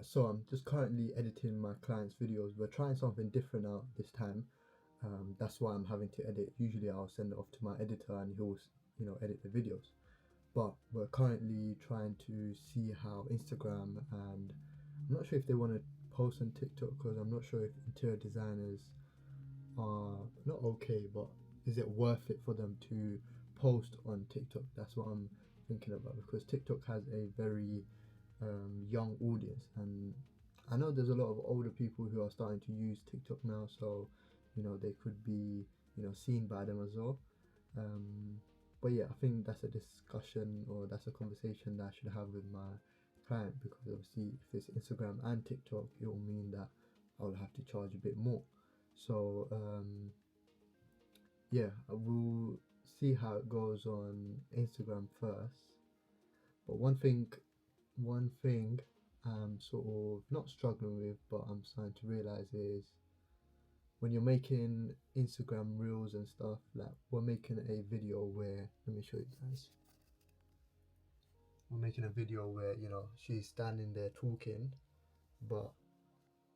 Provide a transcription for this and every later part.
So I'm just currently editing my client's videos. We're trying something different out this time. That's why I'm having to edit. Usually I'll send it off to my editor and he'll, edit the videos. But we're currently trying to see how Instagram, and I'm not sure if they want to post on TikTok, because I'm not sure if interior designers are not okay, but is it worth it for them to post on TikTok? That's what I'm thinking about, because TikTok has a very young audience, and I know there's a lot of older people who are starting to use TikTok now, so they could be seen by them as well. But yeah, I think that's a discussion, or that's a conversation that I should have with my client, because obviously if it's Instagram and TikTok, it will mean that I'll have to charge a bit more. So yeah, I will see how it goes on Instagram first. But one thing I'm sort of not struggling with, but I'm starting to realize, is when you're making Instagram reels and stuff, like we're making a video where, let me show you guys. We're making a video where, she's standing there talking, but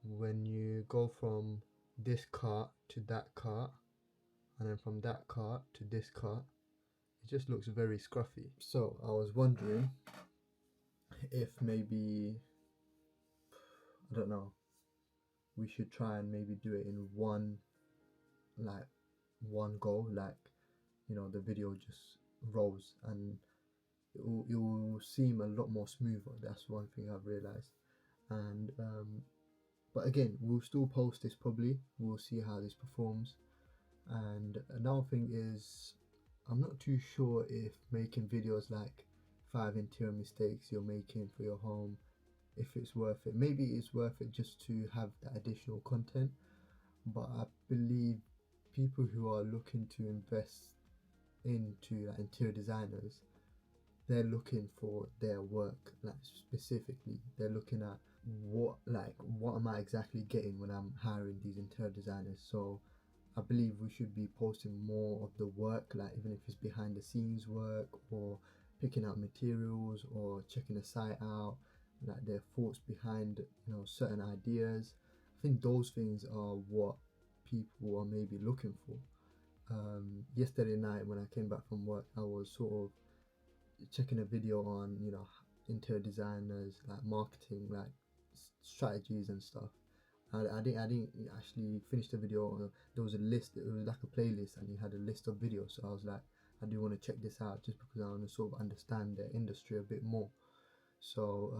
when you go from this cart to that cart, and then from that cart to this cart, it just looks very scruffy. So I was wondering if maybe, I don't know, we should try and maybe do it in one go, like the video just rolls, and it will seem a lot more smoother. That's one thing I've realized. And but again, we'll still post this probably. We'll see how this performs. And another thing is, I'm not too sure if making videos like 5 interior mistakes you're making for your home, if it's worth it. Maybe it's worth it just to have that additional content, but I believe people who are looking to invest into interior designers, they're looking for their work, like specifically they're looking at what am I exactly getting when I'm hiring these interior designers. So I believe we should be posting more of the work, like even if it's behind the scenes work, or picking out materials, or checking the site out, like their thoughts behind certain ideas. I think those things are what people are maybe looking for. Yesterday night when I came back from work, I was sort of checking a video on interior designers, like marketing, like strategies and stuff. I didn't actually finish the video. There was a list. It was like a playlist, and he had a list of videos. So I was like, I do want to check this out, just because I want to sort of understand the industry a bit more. So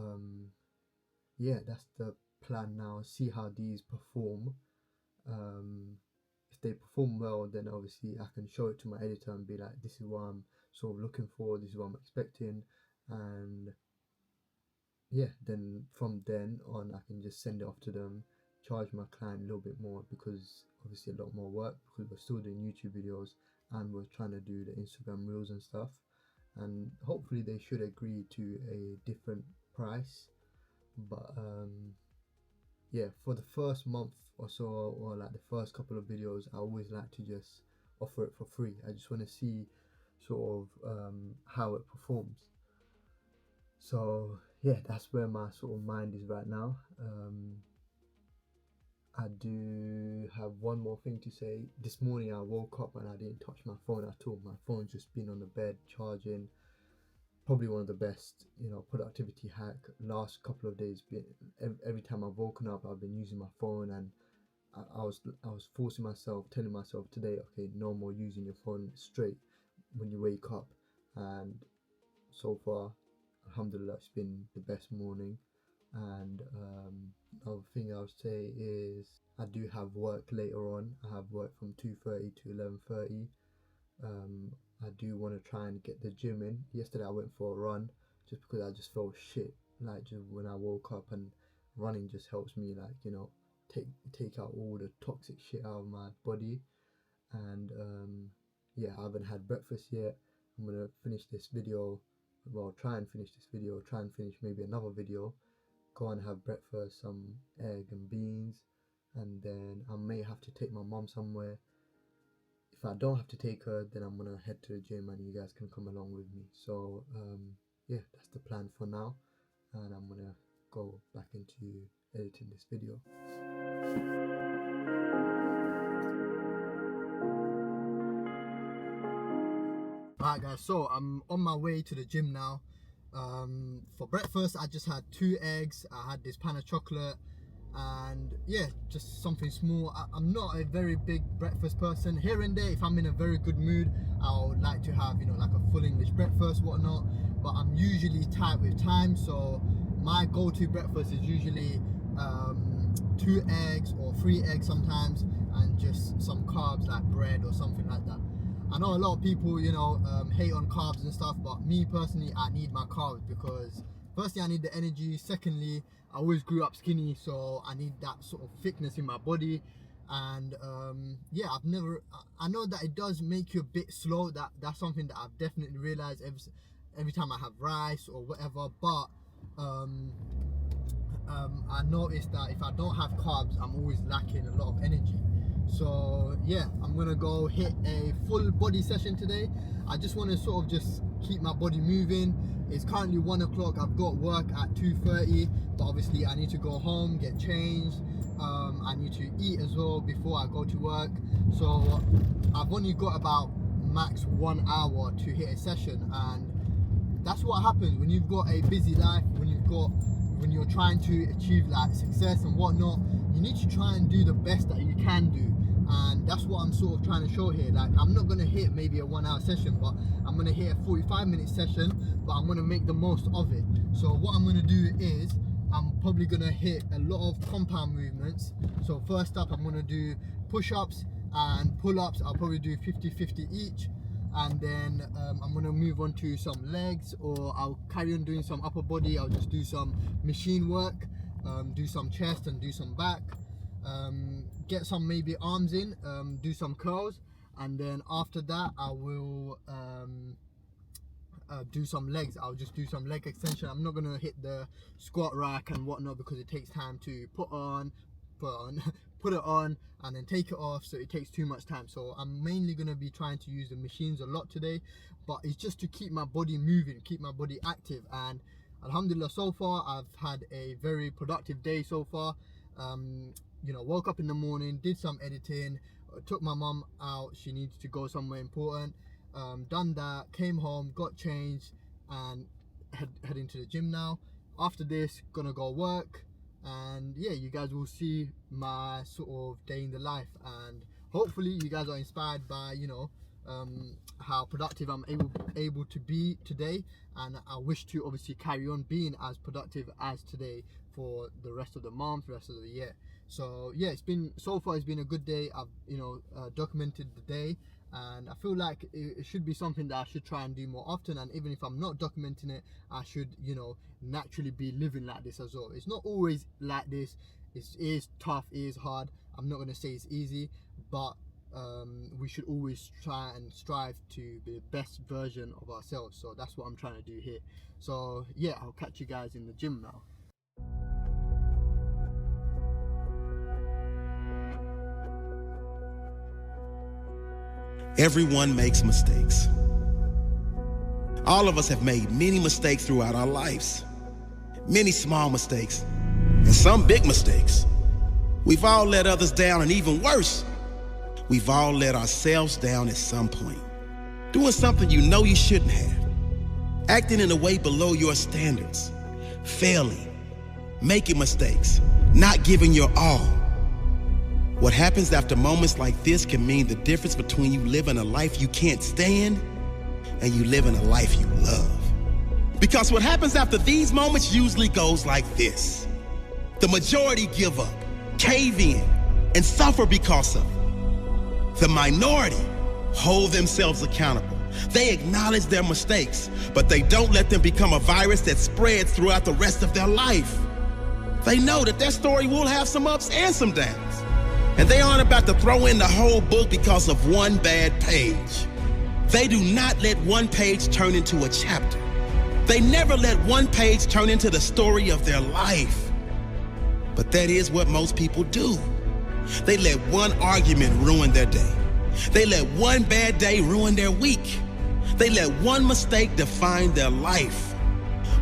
yeah, that's the plan now. See how these perform. If they perform well, then obviously I can show it to my editor and be like, this is what I'm sort of looking for. This is what I'm expecting, and yeah, then from then on I can just send it off to them, charge my client a little bit more, because obviously a lot more work, because we're still doing YouTube videos and we're trying to do the Instagram reels and stuff, and hopefully they should agree to a different price. But yeah, for the first month or so, or like the first couple of videos, I always like to just offer it for free. I just want to see sort of how it performs. So yeah, that's where my sort of mind is right now. I do have one more thing to say. This morning I woke up and I didn't touch my phone at all. My phone's just been on the bed charging. Probably one of the best, productivity hack. Last couple of days, every time I've woken up, I've been using my phone, and I was forcing myself, telling myself today, okay, no more using your phone straight when you wake up. And so far, alhamdulillah, it's been the best morning. And another thing I would say is, I do have work later on. I have work from 2:30 to 11:30. I do want to try and get the gym in. Yesterday I went for a run, just because I just felt shit, like just when I woke up, and running just helps me, like take out all the toxic shit out of my body. And yeah, I haven't had breakfast yet. I'm gonna finish this video, well, try and finish this video, try and finish maybe another video, go and have breakfast, some egg and beans, and then I may have to take my mom somewhere. If I don't have to take her, then I'm gonna head to the gym, and you guys can come along with me. So yeah, that's the plan for now, and I'm gonna go back into editing this video. Alright guys, so I'm on my way to the gym now. For breakfast I just had 2 eggs, I had this pan of chocolate, and yeah, just something small. I'm not a very big breakfast person. Here and there, if I'm in a very good mood, I would like to have, you know, like a full English breakfast, whatnot, but I'm usually tight with time, so my go-to breakfast is usually 2 eggs or 3 eggs sometimes, and just some carbs like bread or something like that. I know a lot of people, you know, hate on carbs and stuff, but me personally, I need my carbs because firstly, I need the energy. Secondly, I always grew up skinny, so I need that sort of thickness in my body. And yeah, I know that it does make you a bit slow. That's something that I've definitely realized every time I have rice or whatever. But I noticed that if I don't have carbs, I'm always lacking a lot of energy. So yeah, I'm gonna go hit a full body session today. I just want to sort of just keep my body moving. It's currently 1 o'clock. I've got work at 2:30, but obviously I need to go home, get changed. I need to eat as well before I go to work. So I've only got about max 1 hour to hit a session, and that's what happens when you've got a busy life, when you're trying to achieve like success and whatnot. You need to try and do the best that you can do, and that's what I'm sort of trying to show here. Like, I'm not going to hit maybe a 1 hour session, but I'm going to hit a 45-minute session, but I'm going to make the most of it. So what I'm going to do is I'm probably going to hit a lot of compound movements. So first up, I'm going to do push-ups and pull-ups. I'll probably do 50-50 each, and then I'm going to move on to some legs, or I'll carry on doing some upper body. I'll just do some machine work, do some chest and do some back, get some maybe arms in, do some curls, and then after that I will do some legs. I'll just do some leg extension. I'm not going to hit the squat rack and whatnot because it takes time to put it on and then take it off, so it takes too much time. So I'm mainly going to be trying to use the machines a lot today, but it's just to keep my body moving, keep my body active. And alhamdulillah, so far I've had a very productive day so far. You know, woke up in the morning, did some editing, took my mum out, she needs to go somewhere important, done that, came home, got changed, and heading to the gym now. After this, gonna go work, and yeah, you guys will see my sort of day in the life, and hopefully you guys are inspired by, you know, how productive I'm able to be today, and I wish to obviously carry on being as productive as today for the rest of the month, the rest of the year. So yeah, so far it's been a good day. I've, you know, documented the day, and I feel like it should be something that I should try and do more often. And even if I'm not documenting it, I should, you know, naturally be living like this as well. It's not always like this. It is tough, it is hard. I'm not going to say it's easy, but we should always try and strive to be the best version of ourselves. So that's what I'm trying to do here. So yeah, I'll catch you guys in the gym now. Everyone makes mistakes. All of us have made many mistakes throughout our lives. Many small mistakes, and some big mistakes. We've all let others down, and even worse, we've all let ourselves down at some point. Doing something you know you shouldn't have. Acting in a way below your standards. Failing. Making mistakes. Not giving your all. What happens after moments like this can mean the difference between you living a life you can't stand and you living a life you love. Because what happens after these moments usually goes like this. The majority give up, cave in, and suffer because of it. The minority hold themselves accountable. They acknowledge their mistakes, but they don't let them become a virus that spreads throughout the rest of their life. They know that their story will have some ups and some downs. And they aren't about to throw in the whole book because of one bad page. They do not let one page turn into a chapter. They never let one page turn into the story of their life. But that is what most people do. They let one argument ruin their day. They let one bad day ruin their week. They let one mistake define their life.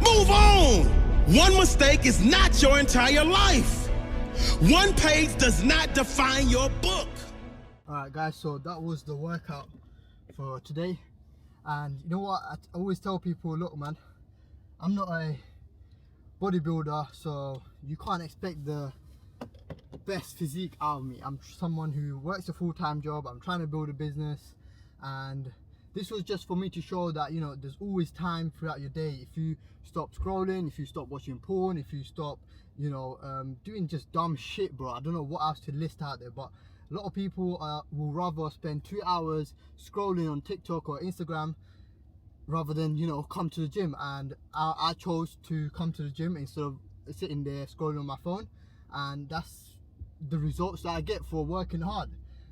Move on! One mistake is not your entire life. One page does not define your book. Alright guys, so that was the workout for today. And you know what, I always tell people, look man, I'm not a bodybuilder, so you can't expect the best physique out of me. I'm someone who works a full-time job. I'm trying to build a business, and this was just for me to show that, you know, there's always time throughout your day. If you stop scrolling, if you stop watching porn, if you stop, you know, doing just dumb shit, bro. I don't know what else to list out there, but a lot of people will rather spend 2 hours scrolling on TikTok or Instagram rather than, you know, come to the gym. And I chose to come to the gym instead of sitting there scrolling on my phone, and that's the results that I get for working hard.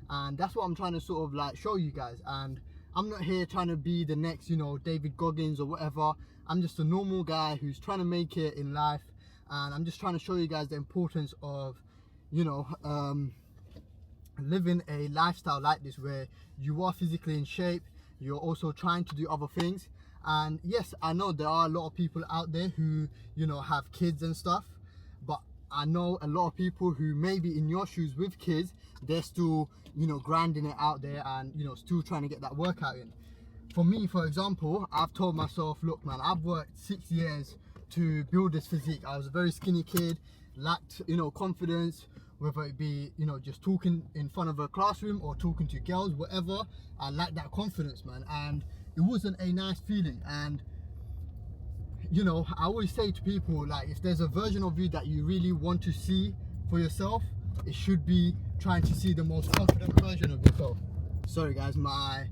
And that's what I'm trying to sort of like show you guys. And I'm not here trying to be the next, you know, David Goggins or whatever. I'm just a normal guy who's trying to make it in life, and I'm just trying to show you guys the importance of, you know, living a lifestyle like this where you are physically in shape, you're also trying to do other things. And yes, I know there are a lot of people out there who, you know, have kids and stuff, but I know a lot of people who may be in your shoes with kids, they're still, you know, grinding it out there and, you know, still trying to get that workout in. For me, for example, I've told myself, look man, I've worked 6 years to build this physique. I was a very skinny kid, lacked, you know, confidence, whether it be, you know, just talking in front of a classroom or talking to girls, whatever. I lacked that confidence, man, and it wasn't a nice feeling. And you know, I always say to people, like, if there's a version of you that you really want to see for yourself, it should be trying to see the most confident version of yourself. Sorry guys, my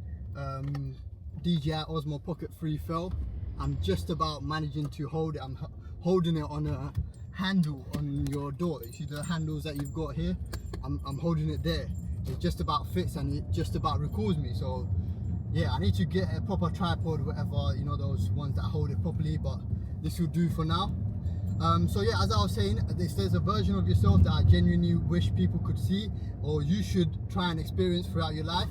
DJI Osmo Pocket 3 fell. I'm just about managing to hold it. I'm holding it on a handle on your door. You see the handles that you've got here? I'm holding it there. It just about fits and it just about records me. So yeah, I need to get a proper tripod, whatever, you know, those ones that hold it properly, but this will do for now. So yeah, as I was saying, if there's a version of yourself that I genuinely wish people could see, or you should try and experience throughout your life,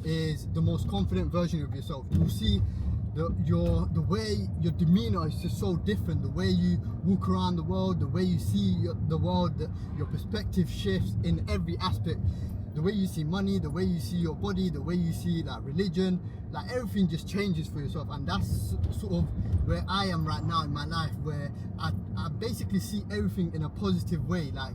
is the most confident version of yourself. You'll see the way your demeanor is just so different. The way you walk around the world, the way you see the world, your perspective shifts in every aspect. The way you see money, the way you see your body, the way you see like religion, like everything just changes for yourself. And that's sort of where I am right now in my life, where I basically see everything in a positive way. Like,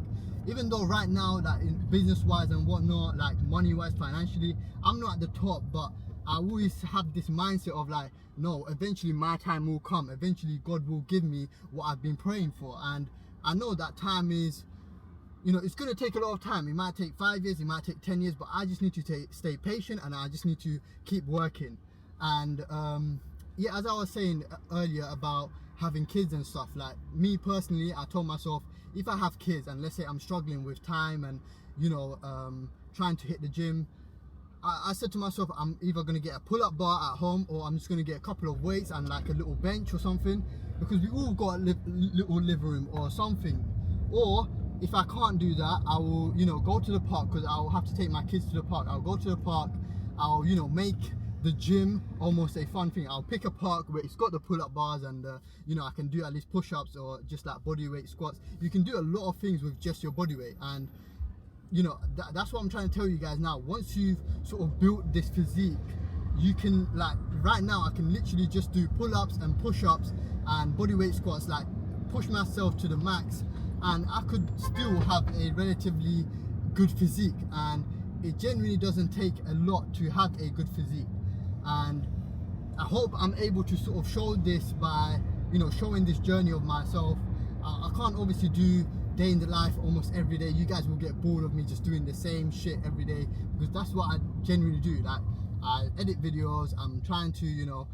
even though right now, like in business wise and whatnot, like money wise, financially, I'm not at the top, but I always have this mindset of like, no, eventually my time will come. Eventually God will give me what I've been praying for. And I know that time is, you know, it's going to take a lot of time. It might take 5 years, it might take 10 years, but I just need to stay patient, and I just need to keep working. And yeah, as I was saying earlier about having kids and stuff, like me personally, I told myself, if I have kids and let's say I'm struggling with time and, you know, trying to hit the gym, I said to myself, I'm either going to get a pull-up bar at home, or I'm just going to get a couple of weights and like a little bench or something, because we all got a little living room or something. Or if I can't do that, I will, you know, go to the park, because I'll have to take my kids to the park. I'll go to the park, I'll, you know, make the gym almost a fun thing. I'll pick a park where it's got the pull-up bars and, you know, I can do at least push-ups or just like body weight squats. You can do a lot of things with just your body weight. And, you know, that's what I'm trying to tell you guys now. Once you've sort of built this physique, you can, like, right now, I can literally just do pull-ups and push-ups and body weight squats, like push myself to the max, and I could still have a relatively good physique. And it genuinely doesn't take a lot to have a good physique. And I hope I'm able to sort of show this by, you know, showing this journey of myself. I can't obviously do day in the life almost every day. You guys will get bored of me just doing the same shit every day, because that's what I genuinely do. Like, I edit videos, I'm trying to, you know,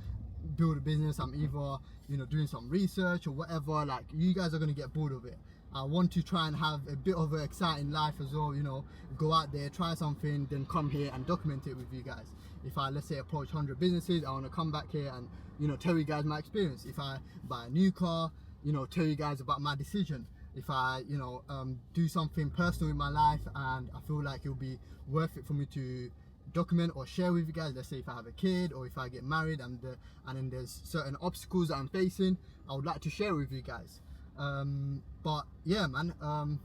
build a business, I'm either, you know, doing some research or whatever. Like, you guys are going to get bored of it. I want to try and have a bit of an exciting life as well, you know, go out there, try something, then come here and document it with you guys. If I, let's say, approach 100 businesses, I want to come back here and, you know, tell you guys my experience. If I buy a new car, you know, tell you guys about my decision. If I, you know, do something personal in my life and I feel like it'll be worth it for me to document or share with you guys. Let's say if I have a kid or if I get married and then there's certain obstacles that I'm facing, I would like to share with you guys. But yeah, man.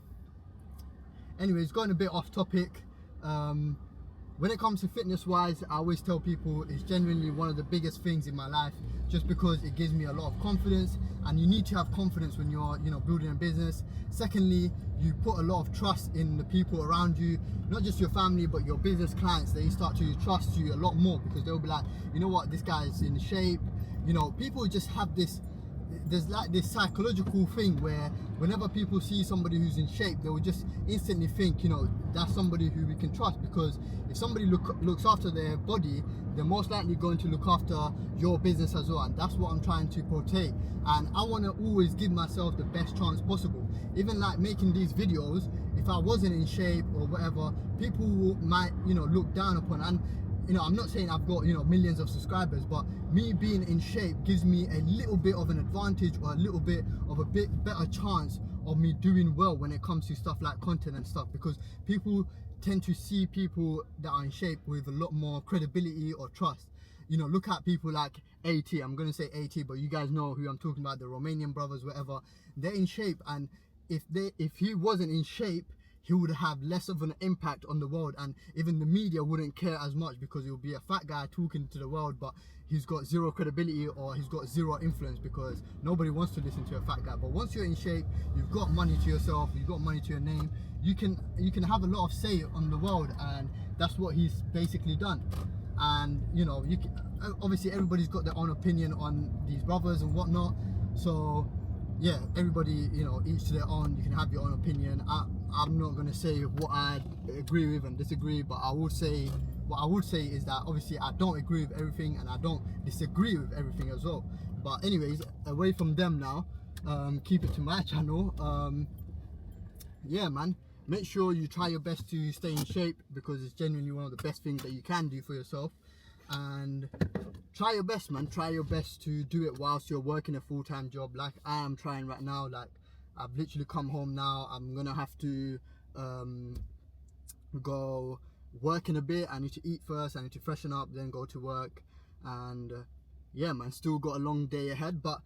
Anyways, going a bit off topic. When it comes to fitness wise, I always tell people it's genuinely one of the biggest things in my life, just because it gives me a lot of confidence, and you need to have confidence when you're, building a business. Secondly, you put a lot of trust in the people around you, not just your family, but your business clients. They start to trust you a lot more because they'll be like, you know what, this guy is in shape. People just have this, there's like this psychological thing where whenever people see somebody who's in shape, they will just instantly think, that's somebody who we can trust, because if somebody looks after their body, they're most likely going to look after your business as well. And that's what I'm trying to portray, and I want to always give myself the best chance possible. Even like making these videos, if I wasn't in shape or whatever, people might look down upon. And I'm not saying I've got millions of subscribers, but me being in shape gives me a little bit of an advantage, or a little bit of a bit better chance of me doing well when it comes to stuff like content and stuff, because people tend to see people that are in shape with a lot more credibility or trust. Look at people like AT. I'm gonna say AT, but you guys know who I'm talking about, the Romanian brothers, whatever. They're in shape, and if he wasn't in shape, he would have less of an impact on the world, and even the media wouldn't care as much, because he would be a fat guy talking to the world, but he's got zero credibility, or he's got zero influence, because nobody wants to listen to a fat guy. But once you're in shape, you've got money to yourself, you've got money to your name, you can have a lot of say on the world, and that's what he's basically done. And obviously everybody's got their own opinion on these brothers and whatnot, so yeah, everybody, each to their own. You can have your own opinion. I'm not going to say what I agree with and disagree, but what I would say is that obviously I don't agree with everything, and I don't disagree with everything as well. But anyways, away from them now, keep it to my channel. Yeah, man, make sure you try your best to stay in shape, because it's genuinely one of the best things that you can do for yourself. And try your best, man. Try your best to do it whilst you're working a full-time job, like I am trying right now. Like, I've literally come home now. I'm gonna have to go work in a bit. I need to eat first, I need to freshen up, then go to work. And yeah, man, still got a long day ahead. But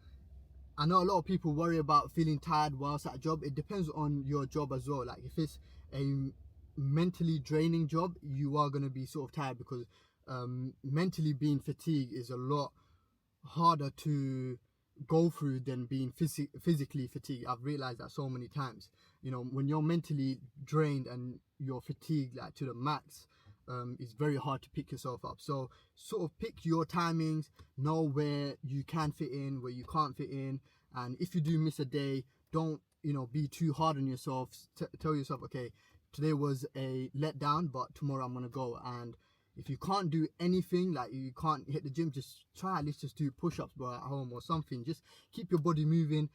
I know a lot of people worry about feeling tired whilst at a job. It depends on your job as well. Like, if it's a mentally draining job, you are going to be sort of tired, because mentally being fatigued is a lot harder to go through than being physically fatigued. I've realized that so many times. When you're mentally drained and you're fatigued like to the max, it's very hard to pick yourself up. So sort of pick your timings, know where you can fit in, where you can't fit in, and if you do miss a day, don't be too hard on yourself. Tell yourself, okay, today was a letdown, but tomorrow I'm gonna go. And if you can't do anything, like you can't hit the gym, just try at least just do push-ups, bro, at home or something. Just keep your body moving.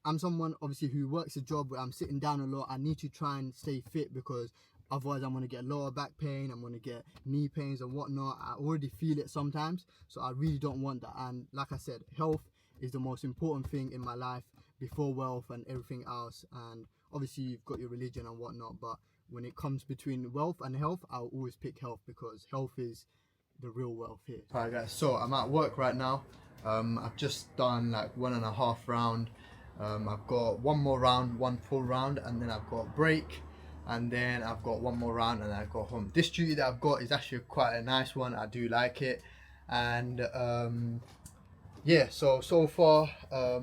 I'm someone obviously who works a job where I'm sitting down a lot. I need to try and stay fit, because otherwise I'm going to get lower back pain, I'm going to get knee pains and whatnot. I already feel it sometimes, so I really don't want that. And like I said, health is the most important thing in my life, before wealth and everything else. And obviously you've got your religion and whatnot, but when it comes between wealth and health, I'll always pick health, because health is the real wealth here. Alright guys, so I'm at work right now. I've just done like 1.5 round. I've got one more round, one full round, and then I've got a break, and then I've got one more round, and I go home. This duty that I've got is actually quite a nice one. I do like it. And yeah, so far, I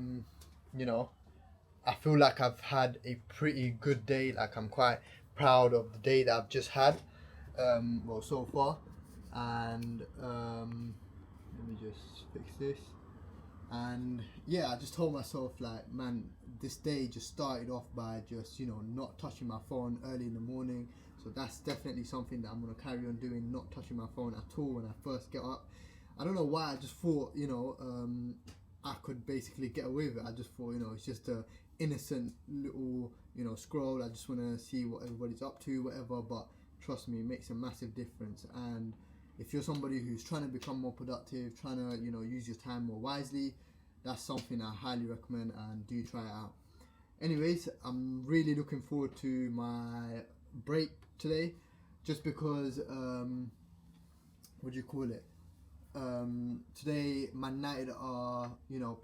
feel like I've had a pretty good day. Like, I'm quite proud of the day that I've just had, well, so far. And let me just fix this. And yeah, I just told myself, like, man, this day just started off by just not touching my phone early in the morning. So that's definitely something that I'm going to carry on doing, not touching my phone at all when I first get up. I don't know why, I just thought I could basically get away with it. I just thought it's just a innocent little scroll. I just want to see what everybody's up to, whatever. But trust me, it makes a massive difference. And if you're somebody who's trying to become more productive, trying to use your time more wisely, that's something I highly recommend, and do try it out. Anyways, I'm really looking forward to my break today, just because what do you call it, Today Man United are,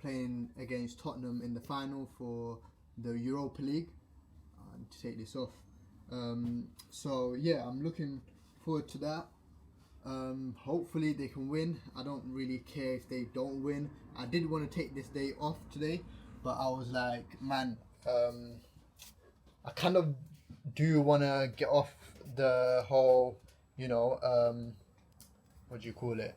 playing against Tottenham in the final for the Europa League. To take this off. So yeah, I'm looking forward to that. Hopefully they can win. I don't really care if they don't win. I did want to take this day off today, but I was like, man, I kind of do want to get off the whole, what do you call it?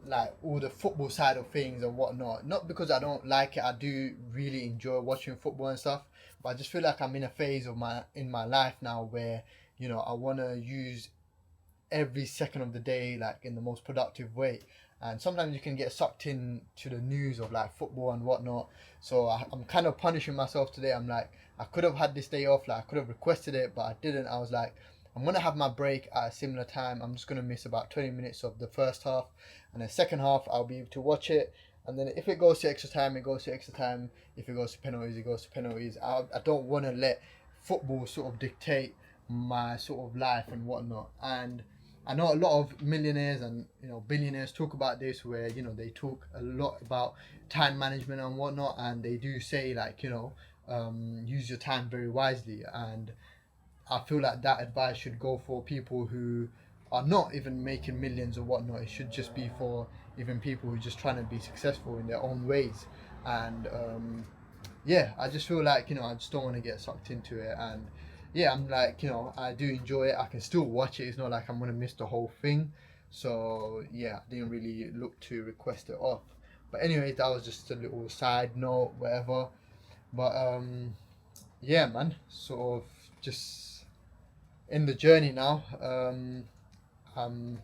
Like all the football side of things and whatnot. Not because I don't like it. I do really enjoy watching football and stuff. But I just feel like I'm in a phase of my life now where, I want to use every second of the day like in the most productive way. And sometimes you can get sucked in to the news of like football and whatnot. So I'm kind of punishing myself today. I'm like, I could have had this day off. Like I could have requested it, but I didn't. I was like, I'm going to have my break at a similar time. I'm just going to miss about 20 minutes of the first half. And the second half, I'll be able to watch it. And then if it goes to extra time, it goes to extra time. If it goes to penalties, it goes to penalties. I don't want to let football sort of dictate my sort of life and whatnot. And I know a lot of millionaires and billionaires talk about this, where they talk a lot about time management and whatnot, and they do say like use your time very wisely. And I feel like that advice should go for people who are not even making millions or whatnot. It should just be for even people who are just trying to be successful in their own ways. And yeah, I just feel like I just don't want to get sucked into it. And yeah, I'm like I do enjoy it. I can still watch it. It's not like I'm gonna miss the whole thing. So yeah, I didn't really look to request it off. But anyway, that was just a little side note, whatever. But yeah, man, sort of just in the journey now. I'm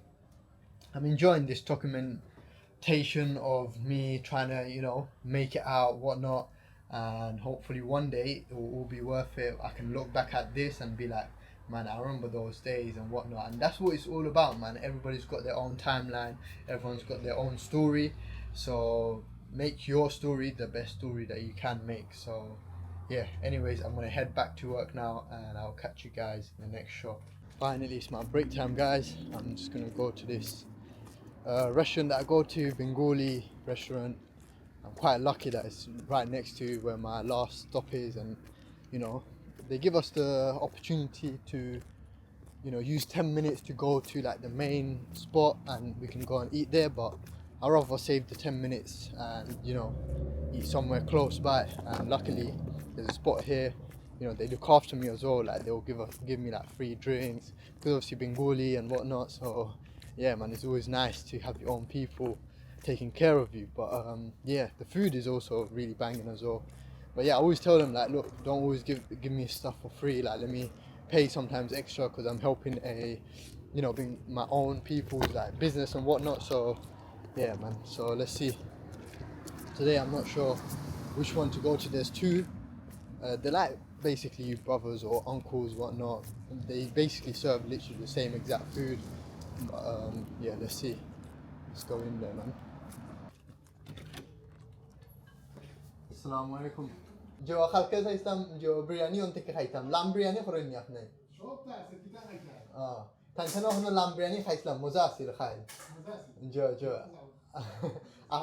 enjoying this documentation of me trying to make it out, whatnot, and hopefully one day it will all be worth it. I can look back at this and be like, man, I remember those days and whatnot. And that's what it's all about, man. Everybody's got their own timeline, everyone's got their own story, so make your story the best story that you can make. So yeah, anyways, I'm gonna head back to work now, and I'll catch you guys in the next shot. Finally, it's my break time, guys. I'm just gonna go to this restaurant that I go to, Bengali restaurant. I'm quite lucky that it's right next to where my last stop is, and they give us the opportunity to use 10 minutes to go to like the main spot, and we can go and eat there. But I'd rather save the 10 minutes and eat somewhere close by. And luckily there's a spot here. They look after me as well. Like they'll give me like free drinks, because obviously Bengali and whatnot. So yeah, man, it's always nice to have your own people taking care of you. But yeah, the food is also really banging as well. But yeah, I always tell them like, look, don't always give me stuff for free. Like let me pay sometimes extra, because I'm helping being my own people's like business and whatnot. So yeah, man. So let's see. Today I'm not sure which one to go to. There's two. They're like basically brothers or uncles, whatnot. They basically serve literally the same exact food. Yeah, let's see. Let's go in there, man. Assalamu alaikum. Jo khalka saistam jo biryani on tek khaitam. Lam biryani khoren yapne. Tanchana hono lam biryani khaislam moza asil khail. Jo.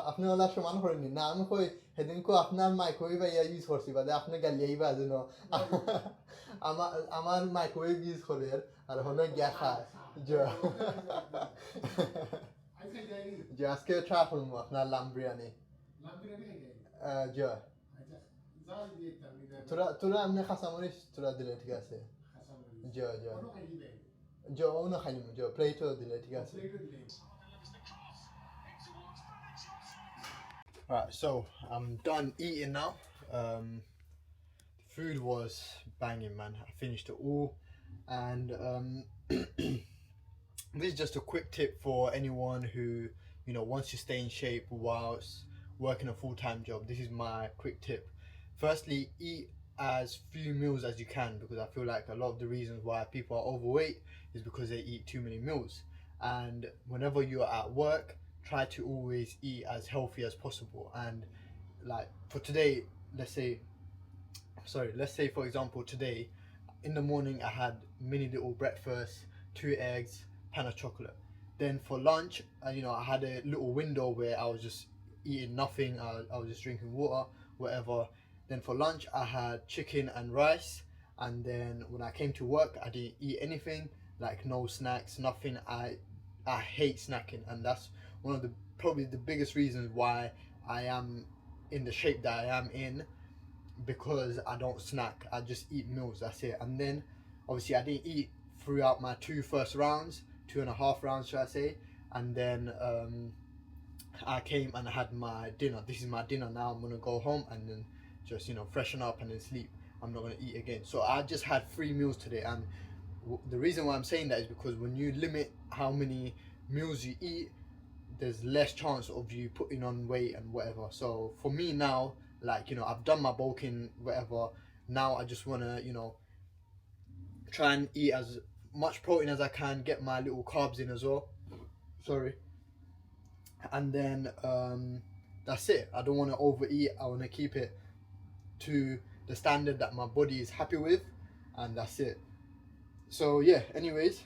আপনি OLA সমান করেননি না আমি কই সেদিন কো আপনার microwave use করছি বাদে আপনি গালিয়াই বাজে ন আমার মাইক্রোওয়েভ ইউজ করে আর হলো গিয়া খায় যে আজকে ট্রাই করবো আপনার লাম বিরিয়ানি তোরা এমনি খাসামরিচ তোরা দিলে ঠিক আছে অন্য খাইনি প্লেটও দিলে ঠিক আছে. Alright, so I'm done eating now. The food was banging, man. I finished it all. And this is just a quick tip for anyone who wants to stay in shape whilst working a full-time job. This is my quick tip. Firstly, eat as few meals as you can, because I feel like a lot of the reasons why people are overweight is because they eat too many meals. And whenever you're at work, try to always eat as healthy as possible. And like for today, let's say for example today in the morning I had mini little breakfast, 2 eggs, pan of chocolate. Then for lunch, I had a little window where I was just eating nothing. I was just drinking water, whatever. Then for lunch, I had chicken and rice. And then when I came to work, I didn't eat anything, like no snacks, nothing. I hate snacking, and that's one of the probably the biggest reasons why I am in the shape that I am in, because I don't snack. I just eat meals. That's it. And then obviously I didn't eat throughout my two first rounds, 2.5 rounds, should I say? And then I came and I had my dinner. This is my dinner now. I'm gonna go home and then just freshen up and then sleep. I'm not gonna eat again. So I just had 3 meals today, and the reason why I'm saying that is because when you limit how many meals you eat, there's less chance of you putting on weight and whatever. So for me now, like I've done my bulking, whatever. Now I just wanna try and eat as much protein as I can, get my little carbs in as well. Sorry. And then that's it. I don't want to overeat. I want to keep it to the standard that my body is happy with, and that's it. So yeah, anyways,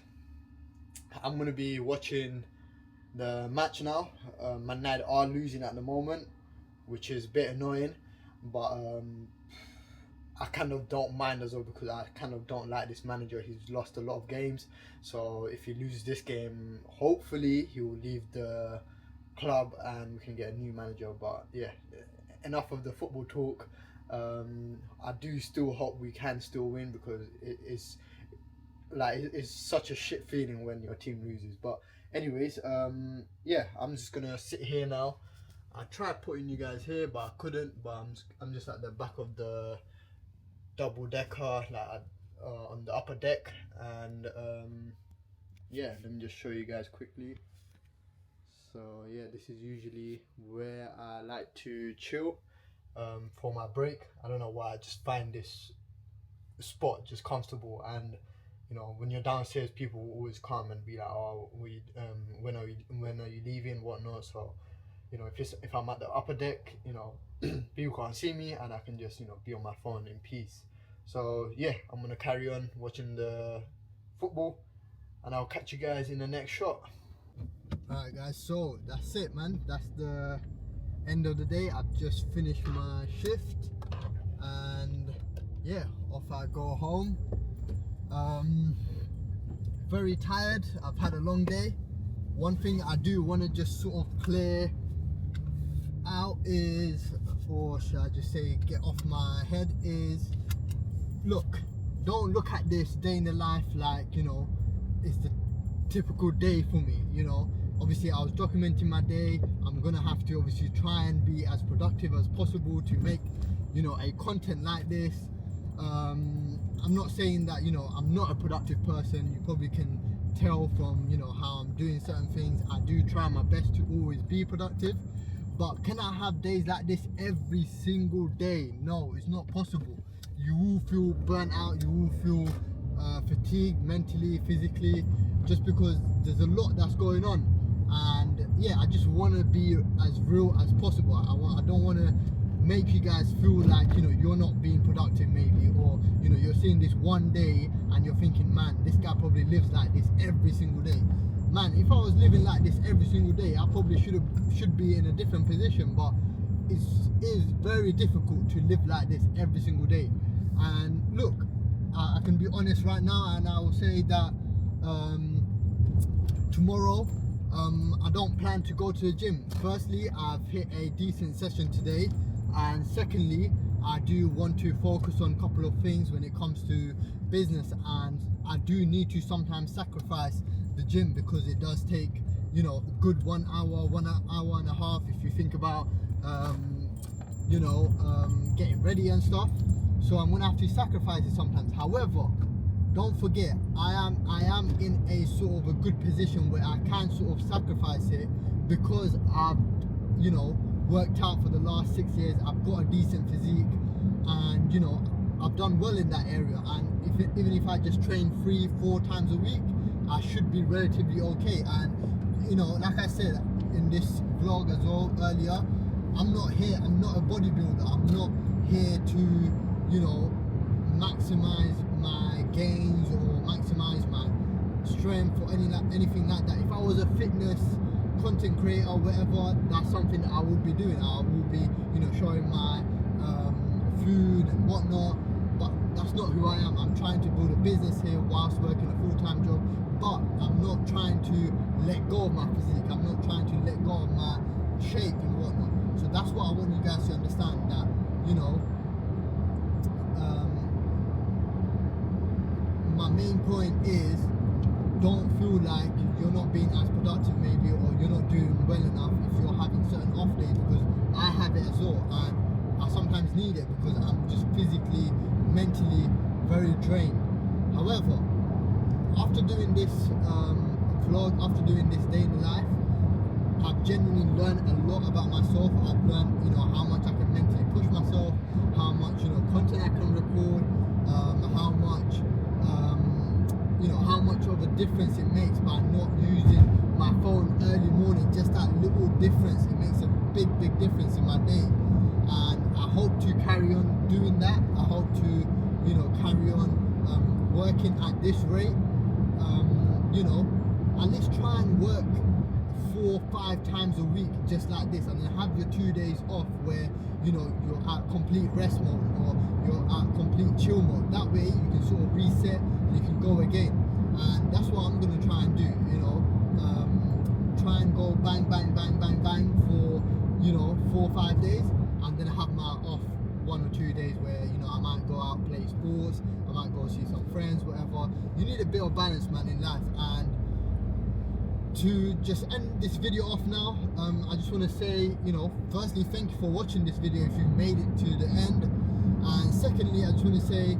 I'm going to be watching the match now. Man United are losing at the moment, which is a bit annoying, but I kind of don't mind as well, because I kind of don't like this manager. He's lost a lot of games, so if he loses this game, hopefully he will leave the club and we can get a new manager. But yeah, enough of the football talk. I do still hope we can still win, because it's such a shit feeling when your team loses. But anyways, yeah, I'm just gonna sit here now. I tried putting you guys here, but I couldn't. But I'm just at the back of the double decker, like on the upper deck, and yeah, let me just show you guys quickly. So yeah, this is usually where I like to chill for my break. I don't know why, I just find this spot just comfortable, and when you're downstairs, people will always come and be like, oh, when are you leaving, whatnot. So if I'm at the upper deck, people can't see me, and I can just be on my phone in peace. So yeah, I'm gonna carry on watching the football, and I'll catch you guys in the next shot. Alright guys, so that's it, man. That's the end of the day. I've just finished my shift, and yeah, off I go home. Very tired. I've had a long day. One thing I do want to just sort of clear out is, or should I just say get off my head, is don't look at this day in the life like it's the typical day for me. Obviously I was documenting my day. I'm gonna have to obviously try and be as productive as possible to make a content like this. I'm not saying that I'm not a productive person. You probably can tell from how I'm doing certain things. I do try my best to always be productive, but can I have days like this every single day? No, it's not possible. You will feel burnt out, you will feel fatigued mentally, physically, just because there's a lot that's going on. And yeah, I just want to be as real as possible. I don't want to make you guys feel like you're not being productive maybe, or you're seeing this one day and you're thinking, man, this guy probably lives like this every single day. Man, if I was living like this every single day, I probably should be in a different position. But it is very difficult to live like this every single day. And look, I can be honest right now, and I will say that tomorrow I don't plan to go to the gym. Firstly, I've hit a decent session today, and secondly, I do want to focus on a couple of things when it comes to business, and I do need to sometimes sacrifice the gym, because it does take a good 1 hour, 1 hour and a half if you think about getting ready and stuff. So I'm gonna have to sacrifice it sometimes. However, don't forget, I am in a sort of a good position where I can sort of sacrifice it, because I've worked out for the last 6 years. I've got a decent physique, and I've done well in that area. And even if I just train 3-4 times a week, I should be relatively okay. And like I said in this vlog as well earlier, I'm not a bodybuilder. I'm not here to maximize my gains or maximize my strength or anything like that. If I was a fitness content creator or whatever, that's something that I would be doing. I would be, you know, showing my food and whatnot. But that's not who I am. I'm trying to build a business here whilst working a full-time job. But I'm not trying to let go of my physique. I'm not trying to let go of my shape and whatnot. So that's what I want you guys to understand, that, you know, my main point is, don't feel like you're not being as productive maybe, or you're not doing well enough if you're having certain off days, because I have it as well, and I sometimes need it because I'm just physically, mentally very drained. However, after doing this vlog, after doing this day in the life, I've genuinely learned a lot about myself. I've learned, you know, how much I can mentally push myself, how much, you know, content I can record, how much, you know, how much of a difference it makes by not using my phone early morning. Just that little difference, it makes a big difference in my day. And I hope to carry on doing that. I hope to, you know, carry on working at this rate. You know, at least try and work 4 or 5 times a week just like this, and then have your 2 days off where, you know, you're at complete rest mode or you're at complete chill mode. That way you can sort of reset and you can go again. And that's what I'm gonna try and do, you know. Try and go bang for, you know, 4 or 5 days, and then have my off 1 or 2 days where, you know, I might go out, play sports, I might go see some friends, whatever. You need a bit of balance, man, in life. And to just end this video off now, I just want to say, you know, firstly, thank you for watching this video if you made it to the end. And secondly, I just want to say,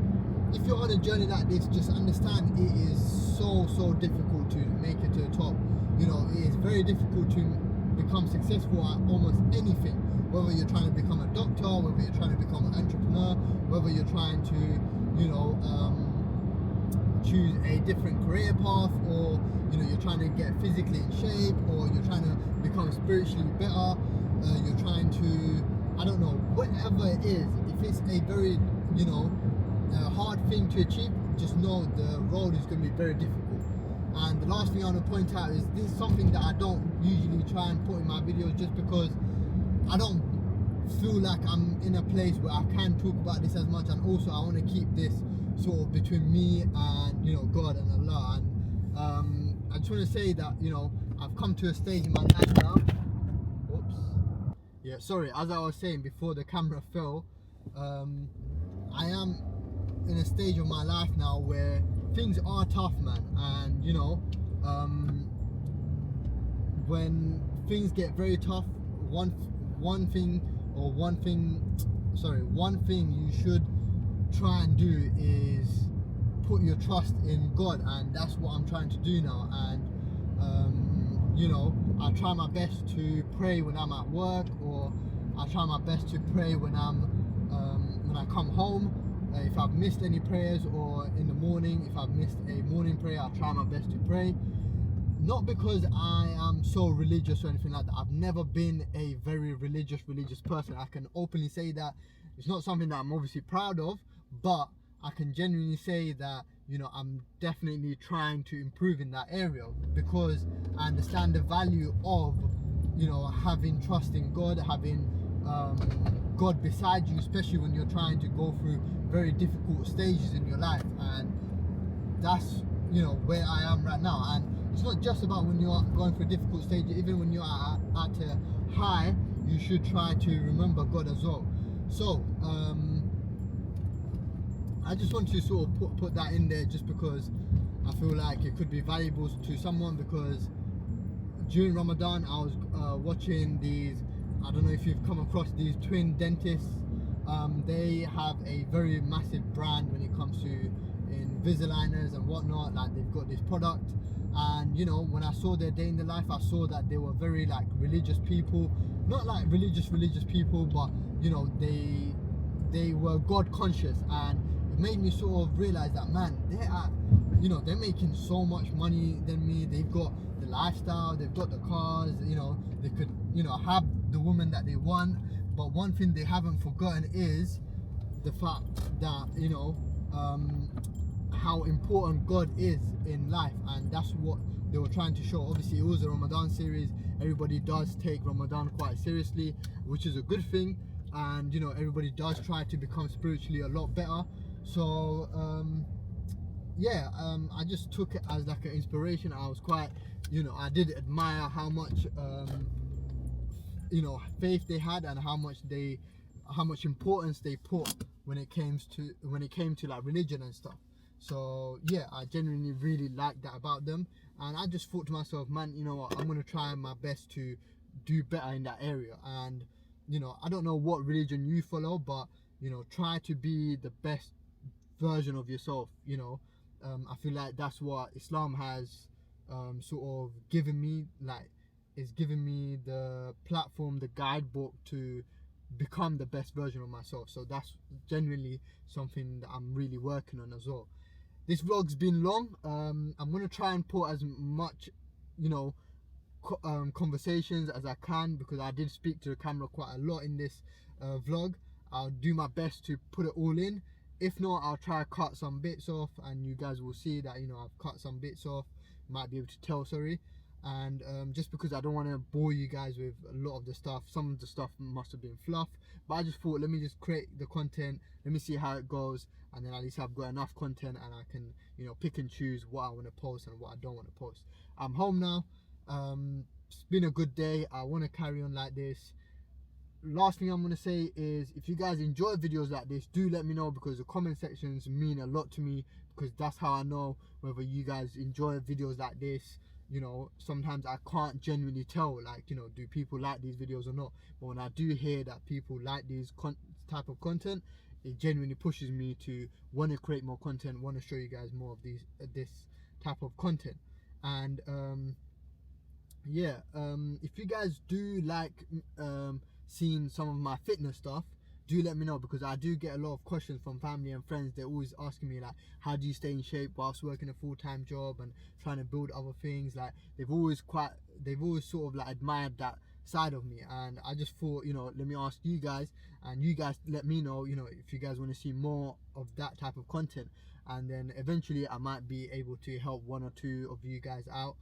if you're on a journey like this, just understand it is so difficult to make it to the top. You know, it is very difficult to become successful at almost anything, whether you're trying to become a doctor, whether you're trying to become an entrepreneur, whether you're trying to, you know, choose a different career path, or, you know, you're trying to get physically in shape, or you're trying to become spiritually better, you're trying to, I don't know, whatever it is. If it's a very, you know, hard thing to achieve, just know the road is going to be very difficult. And the last thing I want to point out is, this is something that I don't usually try and put in my videos, just because I don't feel like I'm in a place where I can talk about this as much, and also I want to keep this sort of between me and, you know, God and Allah. And I just want to say that, you know, I've come to a stage in my life now. Oops. Yeah, sorry, as I was saying before the camera fell, I am in a stage of my life now where things are tough, man. And, you know, when things get very tough, one thing you should try and do is put your trust in God, and that's what I'm trying to do now. And you know, I try my best to pray when I'm at work, or I try my best to pray when I come home. If I've missed any prayers, or in the morning, if I've missed a morning prayer, I try my best to pray. Not because I am so religious or anything like that. I've never been a very religious person. I can openly say that. It's not something that I'm obviously proud of, but I can genuinely say that, you know, I'm definitely trying to improve in that area, because I understand the value of, you know, having trust in God, having God beside you, especially when you're trying to go through very difficult stages in your life. And that's, you know, where I am right now. And it's not just about when you're going through a difficult stage. Even when you're at a high, you should try to remember God as well. So I just want to sort of put that in there, just because I feel like it could be valuable to someone. Because during Ramadan, I was watching these, I don't know if you've come across these twin dentists. They have a very massive brand when it comes to Invisaliners and whatnot. Like, they've got this product, and, you know, when I saw their day in the life, I saw that they were very, like, religious people. Not like religious people, but, you know, they were God conscious. And it made me sort of realize that, man, they're making so much money than me. They've got the lifestyle, they've got the cars, you know, they could, you know, have the woman that they want. But one thing they haven't forgotten is the fact that, you know, how important God is in life, and that's what they were trying to show. Obviously, it was a Ramadan series. Everybody does take Ramadan quite seriously, which is a good thing, and you know, everybody does try to become spiritually a lot better. So yeah, I just took it as like an inspiration. I was quite, you know, I did admire how much you know, faith they had, and how much importance they put when it came to like religion and stuff. So yeah, I genuinely really liked that about them, and I just thought to myself, man, you know what, I'm gonna try my best to do better in that area. And you know, I don't know what religion you follow, but you know, try to be the best version of yourself. You know, I feel like that's what Islam has sort of given me, like it's given me the platform, the guidebook to become the best version of myself. So that's genuinely something that I'm really working on as well. This vlog's been long. I'm gonna try and put as much, you know, conversations as I can, because I did speak to the camera quite a lot in this vlog. I'll do my best to put it all in. If not, I'll try to cut some bits off, and you guys will see that, you know, I've cut some bits off. Might be able to tell, sorry. And just because I don't want to bore you guys with a lot of the stuff, some of the stuff must have been fluff, but I just thought, let me just create the content, let me see how it goes, and then at least I've got enough content, and I can, you know, pick and choose what I want to post and what I don't want to post. I'm home now. It's been a good day. I want to carry on like this. Last thing I'm going to say is, if you guys enjoy videos like this, do let me know, because the comment sections mean a lot to me, because that's how I know whether you guys enjoy videos like this. You know, sometimes I can't genuinely tell, like, you know, do people like these videos or not. But when I do hear that people like these type of content, it genuinely pushes me to want to create more content, want to show you guys more of this type of content. And yeah, if you guys do like seeing some of my fitness stuff, do let me know, because I do get a lot of questions from family and friends. They're always asking me, like, how do you stay in shape whilst working a full-time job and trying to build other things. Like, they've always sort of like admired that side of me, and I just thought, you know, let me ask you guys, and you guys let me know, you know, if you guys want to see more of that type of content. And then eventually I might be able to help one or two of you guys out,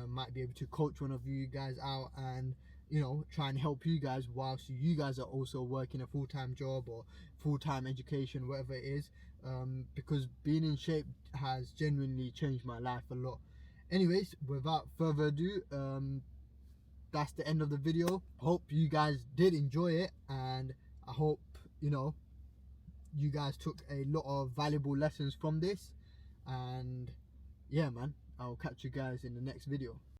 might be able to coach one of you guys out, and you know, try and help you guys whilst you guys are also working a full-time job or full-time education, whatever it is, because being in shape has genuinely changed my life a lot. Anyways, without further ado, that's the end of the video. Hope you guys did enjoy it, and I hope, you know, you guys took a lot of valuable lessons from this. And yeah, man, I'll catch you guys in the next video.